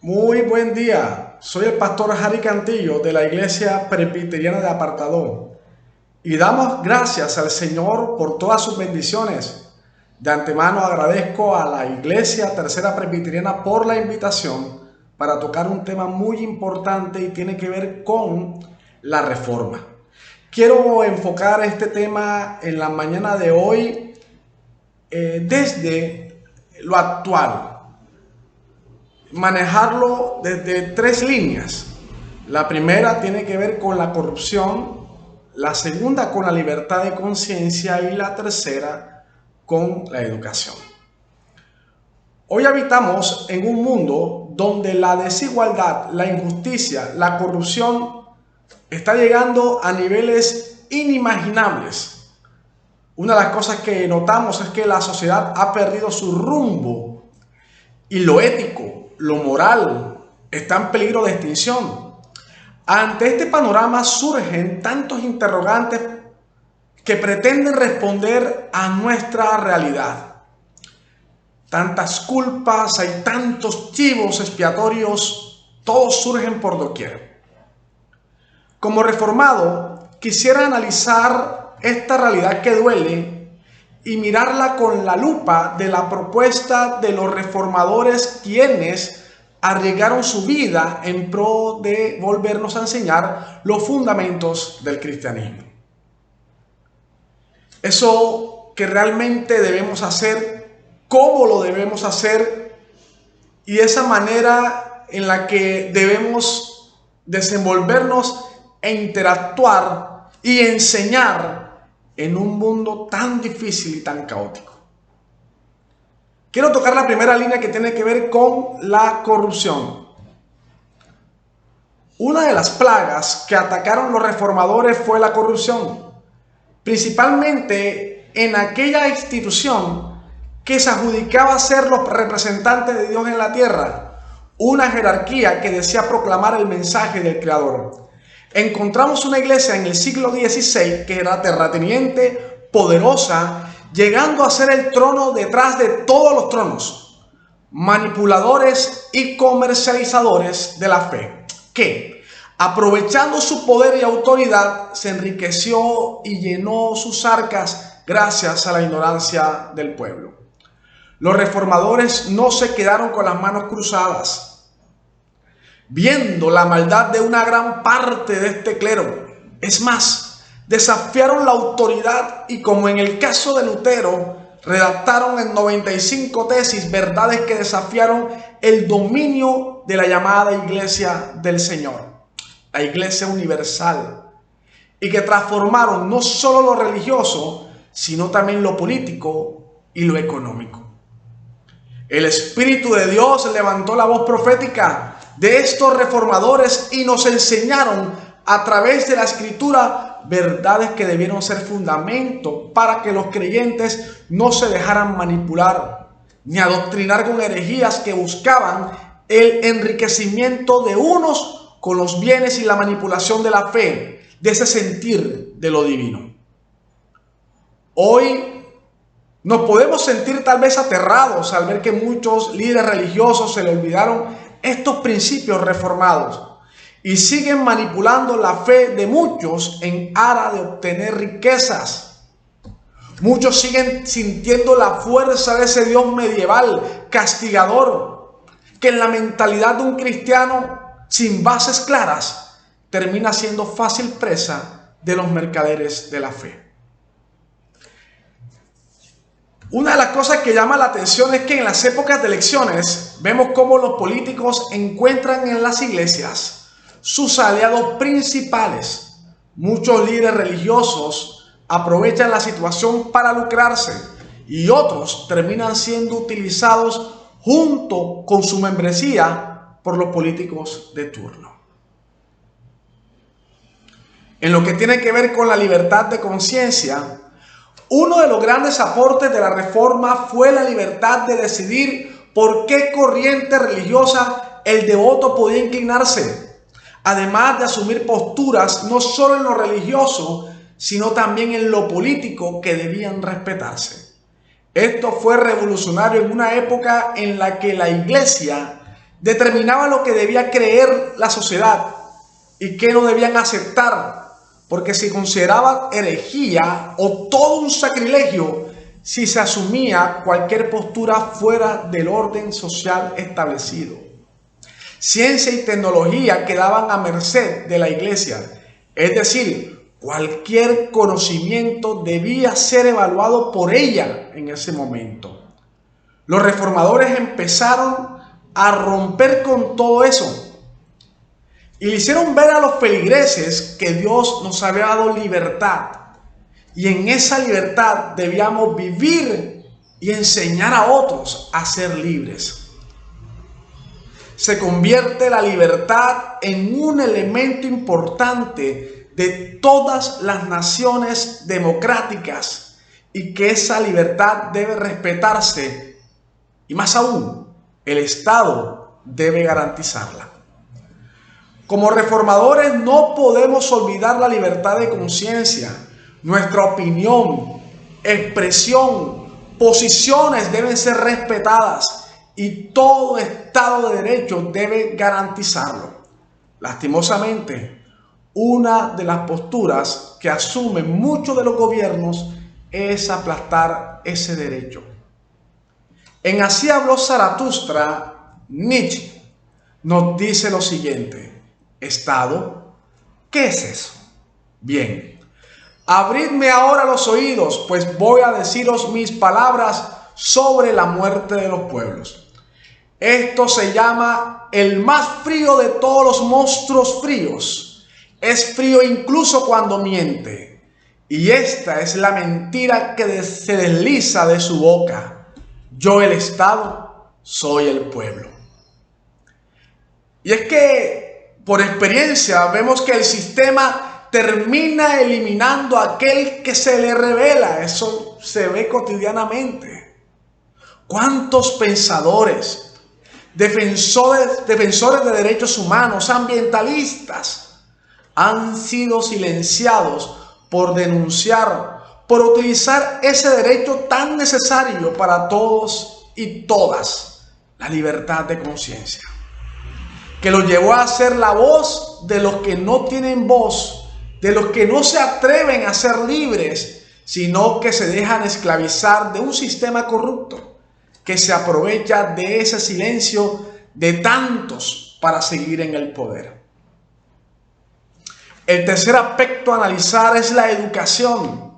Muy buen día, soy el pastor Harry Cantillo de la Iglesia Presbiteriana de Apartadó y damos gracias al Señor por todas sus bendiciones. De antemano agradezco a la Iglesia Tercera Presbiteriana por la invitación para tocar un tema muy importante y tiene que ver con la reforma. Quiero enfocar este tema en la mañana de hoy desde lo actual. Manejarlo desde tres líneas. La primera tiene que ver con la corrupción, la segunda con la libertad de conciencia y la tercera con la educación. Hoy habitamos en un mundo donde la desigualdad, la injusticia, la corrupción está llegando a niveles inimaginables. Una de las cosas que notamos es que la sociedad ha perdido su rumbo y lo ético, lo moral, está en peligro de extinción. Ante este panorama surgen tantos interrogantes que pretenden responder a nuestra realidad. Tantas culpas, hay tantos chivos expiatorios, todos surgen por doquier. Como reformado, quisiera analizar esta realidad que duele y mirarla con la lupa de la propuesta de los reformadores, quienes arriesgaron su vida en pro de volvernos a enseñar los fundamentos del cristianismo. Eso que realmente debemos hacer, cómo lo debemos hacer y esa manera en la que debemos desenvolvernos e interactuar y enseñar en un mundo tan difícil y tan caótico. Quiero tocar la primera línea que tiene que ver con la corrupción. Una de las plagas que atacaron los reformadores fue la corrupción, principalmente en aquella institución que se adjudicaba ser los representantes de Dios en la tierra, una jerarquía que decía proclamar el mensaje del Creador. Encontramos una iglesia en el siglo XVI que era terrateniente, poderosa, llegando a ser el trono detrás de todos los tronos, manipuladores y comercializadores de la fe, que, aprovechando su poder y autoridad, se enriqueció y llenó sus arcas gracias a la ignorancia del pueblo. Los reformadores no se quedaron con las manos cruzadas. Viendo la maldad de una gran parte de este clero, es más, desafiaron la autoridad y, como en el caso de Lutero, redactaron en 95 tesis verdades que desafiaron el dominio de la llamada Iglesia del Señor, la Iglesia Universal, y que transformaron no solo lo religioso, sino también lo político y lo económico. El Espíritu de Dios levantó la voz profética de estos reformadores y nos enseñaron a través de la Escritura verdades que debieron ser fundamento para que los creyentes no se dejaran manipular ni adoctrinar con herejías que buscaban el enriquecimiento de unos con los bienes y la manipulación de la fe, de ese sentir de lo divino. Hoy nos podemos sentir tal vez aterrados al ver que muchos líderes religiosos se le olvidaron estos principios reformados y siguen manipulando la fe de muchos en aras de obtener riquezas. Muchos siguen sintiendo la fuerza de ese Dios medieval, castigador, que en la mentalidad de un cristiano sin bases claras termina siendo fácil presa de los mercaderes de la fe. Una de las cosas que llama la atención es que en las épocas de elecciones vemos cómo los políticos encuentran en las iglesias sus aliados principales. Muchos líderes religiosos aprovechan la situación para lucrarse y otros terminan siendo utilizados junto con su membresía por los políticos de turno. En lo que tiene que ver con la libertad de conciencia, uno de los grandes aportes de la reforma fue la libertad de decidir por qué corriente religiosa el devoto podía inclinarse, además de asumir posturas no solo en lo religioso, sino también en lo político que debían respetarse. Esto fue revolucionario en una época en la que la iglesia determinaba lo que debía creer la sociedad y qué no debían aceptar, porque se consideraba herejía o todo un sacrilegio si se asumía cualquier postura fuera del orden social establecido. Ciencia y tecnología quedaban a merced de la iglesia, es decir, cualquier conocimiento debía ser evaluado por ella en ese momento. Los reformadores empezaron a romper con todo eso y le hicieron ver a los feligreses que Dios nos había dado libertad, y en esa libertad debíamos vivir y enseñar a otros a ser libres. Se convierte la libertad en un elemento importante de todas las naciones democráticas, y que esa libertad debe respetarse, y más aún, el Estado debe garantizarla. Como reformadores no podemos olvidar la libertad de conciencia. Nuestra opinión, expresión, posiciones deben ser respetadas y todo Estado de Derecho debe garantizarlo. Lastimosamente, una de las posturas que asumen muchos de los gobiernos es aplastar ese derecho. En Así habló Zaratustra, Nietzsche nos dice lo siguiente: ¿Estado? ¿Qué es eso? Bien, abridme ahora los oídos, pues voy a deciros mis palabras sobre la muerte de los pueblos. Esto se llama el más frío de todos los monstruos fríos. Es frío incluso cuando miente. Y esta es la mentira que se desliza de su boca. Yo, el Estado, soy el pueblo. Y es que por experiencia vemos que el sistema termina eliminando a aquel que se le revela. Eso se ve cotidianamente. ¿Cuántos pensadores, defensores de derechos humanos, ambientalistas, han sido silenciados por denunciar, por utilizar ese derecho tan necesario para todos y todas, la libertad de conciencia, que los llevó a ser la voz de los que no tienen voz, de los que no se atreven a ser libres, sino que se dejan esclavizar de un sistema corrupto que se aprovecha de ese silencio de tantos para seguir en el poder? El tercer aspecto a analizar es la educación.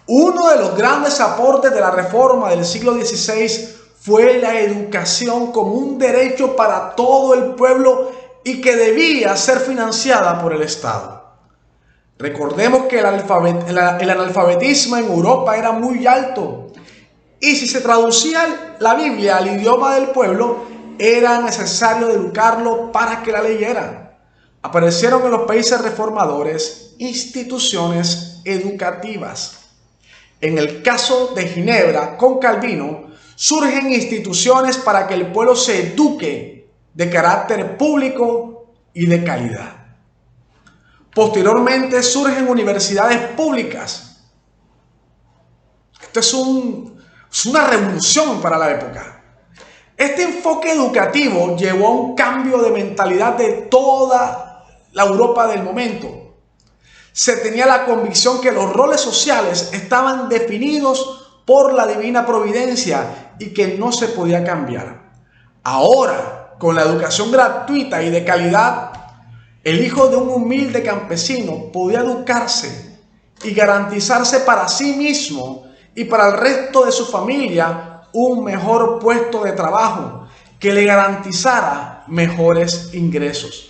Uno de los grandes aportes de la Reforma del siglo XVI fue la educación como un derecho para todo el pueblo y que debía ser financiada por el Estado. Recordemos que el analfabetismo en Europa era muy alto, y si se traducía la Biblia al idioma del pueblo, era necesario educarlo para que la leyera. Aparecieron en los países reformadores instituciones educativas. En el caso de Ginebra, con Calvino, surgen instituciones para que el pueblo se eduque de carácter público y de calidad. Posteriormente surgen universidades públicas. Esto es una revolución para la época. Este enfoque educativo llevó a un cambio de mentalidad de toda la Europa del momento. Se tenía la convicción que los roles sociales estaban definidos por la divina providencia y que no se podía cambiar. Ahora, con la educación gratuita y de calidad, el hijo de un humilde campesino podía educarse y garantizarse para sí mismo y para el resto de su familia un mejor puesto de trabajo que le garantizara mejores ingresos.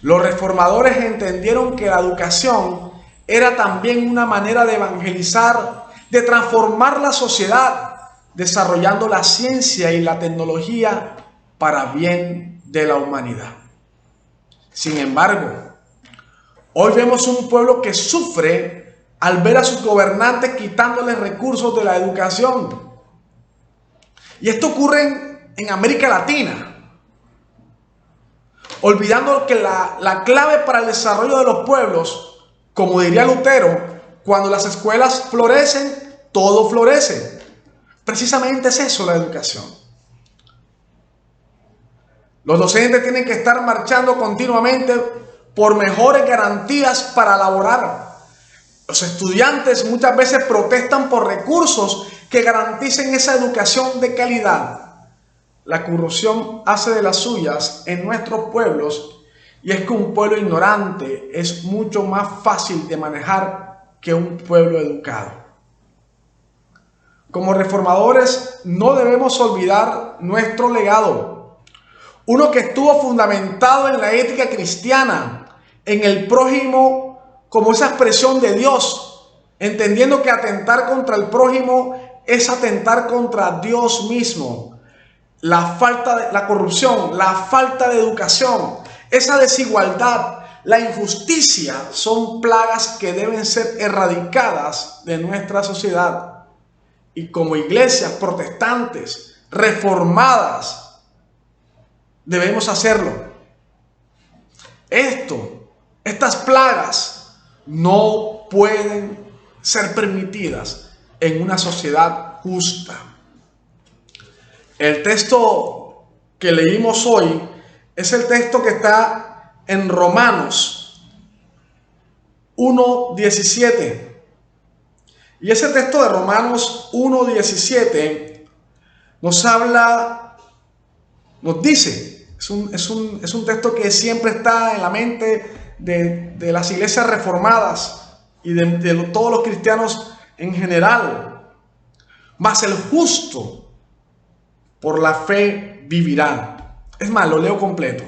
Los reformadores entendieron que la educación era también una manera de evangelizar, de transformar la sociedad, desarrollando la ciencia y la tecnología para bien de la humanidad. Sin embargo, hoy vemos un pueblo que sufre al ver a sus gobernantes quitándoles recursos de la educación. Y esto ocurre en América Latina, olvidando que la clave para el desarrollo de los pueblos, como diría Lutero, cuando las escuelas florecen, todo florece. Precisamente es eso la educación. Los docentes tienen que estar marchando continuamente por mejores garantías para laborar. Los estudiantes muchas veces protestan por recursos que garanticen esa educación de calidad. La corrupción hace de las suyas en nuestros pueblos, y es que un pueblo ignorante es mucho más fácil de manejar que un pueblo educado. Como reformadores no debemos olvidar nuestro legado, uno que estuvo fundamentado en la ética cristiana, en el prójimo como esa expresión de Dios, entendiendo que atentar contra el prójimo es atentar contra Dios mismo. La corrupción, la falta de educación, esa desigualdad, la injusticia son plagas que deben ser erradicadas de nuestra sociedad. Y como iglesias protestantes, reformadas, debemos hacerlo. Estas plagas no pueden ser permitidas en una sociedad justa. El texto que leímos hoy es el texto que está en Romanos 1:17. Y ese texto de Romanos 1:17 nos dice, es un texto que siempre está en la mente de las iglesias reformadas y de todos los cristianos en general. Mas el justo por la fe vivirá. Es más, lo leo completo.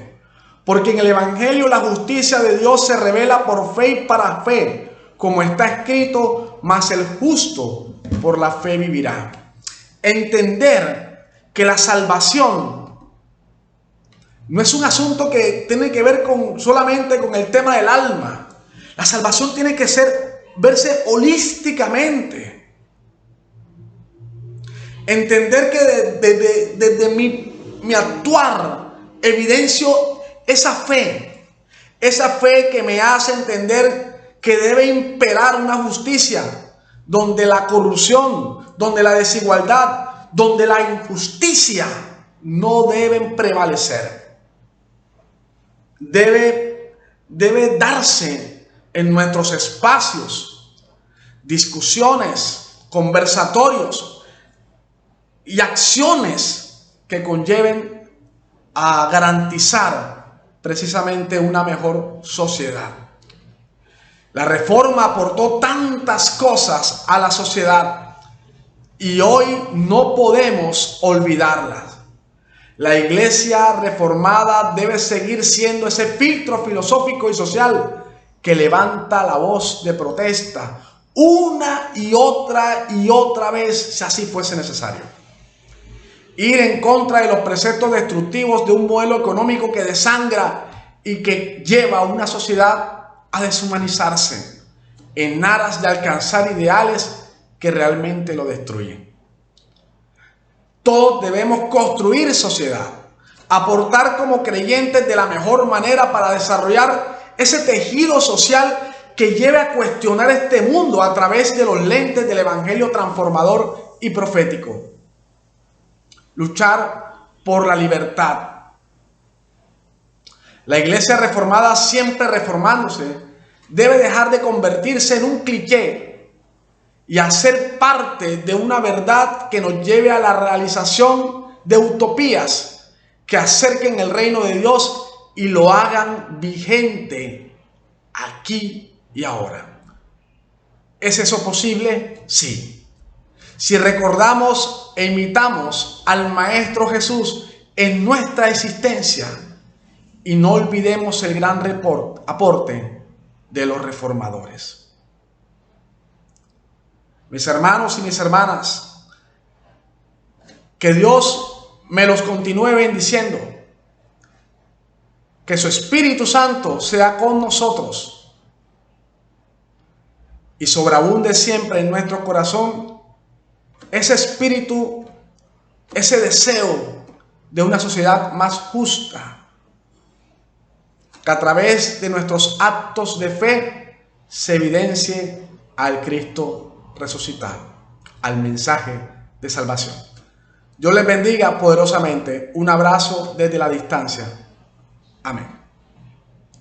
Porque en el Evangelio la justicia de Dios se revela por fe y para fe, como está escrito, mas el justo por la fe vivirá. Entender que la salvación no es un asunto que tiene que ver solamente con el tema del alma. La salvación tiene que verse holísticamente. Entender que desde mi actuar evidencio esa fe que me hace entender que debe imperar una justicia donde la corrupción, donde la desigualdad, donde la injusticia no deben prevalecer. Debe darse en nuestros espacios, discusiones, conversatorios y acciones que conlleven a garantizar precisamente una mejor sociedad. La Reforma aportó tantas cosas a la sociedad y hoy no podemos olvidarlas. La Iglesia reformada debe seguir siendo ese filtro filosófico y social que levanta la voz de protesta una y otra vez, si así fuese necesario. Ir en contra de los preceptos destructivos de un modelo económico que desangra y que lleva a una sociedad a deshumanizarse en aras de alcanzar ideales que realmente lo destruyen. Todos debemos construir sociedad, aportar como creyentes de la mejor manera para desarrollar ese tejido social que lleve a cuestionar este mundo a través de los lentes del Evangelio transformador y profético. Luchar por la libertad. La iglesia reformada, siempre reformándose, debe dejar de convertirse en un cliché y hacer parte de una verdad que nos lleve a la realización de utopías que acerquen el reino de Dios y lo hagan vigente aquí y ahora. ¿Es eso posible? Sí. Si recordamos e imitamos al Maestro Jesús en nuestra existencia y no olvidemos el gran aporte de los reformadores. Mis hermanos y mis hermanas, que Dios me los continúe bendiciendo, que su Espíritu Santo sea con nosotros y sobreabunde siempre en nuestro corazón ese espíritu, ese deseo de una sociedad más justa, que a través de nuestros actos de fe se evidencie al Cristo resucitado, al mensaje de salvación. Dios les bendiga poderosamente. Un abrazo desde la distancia. Amén.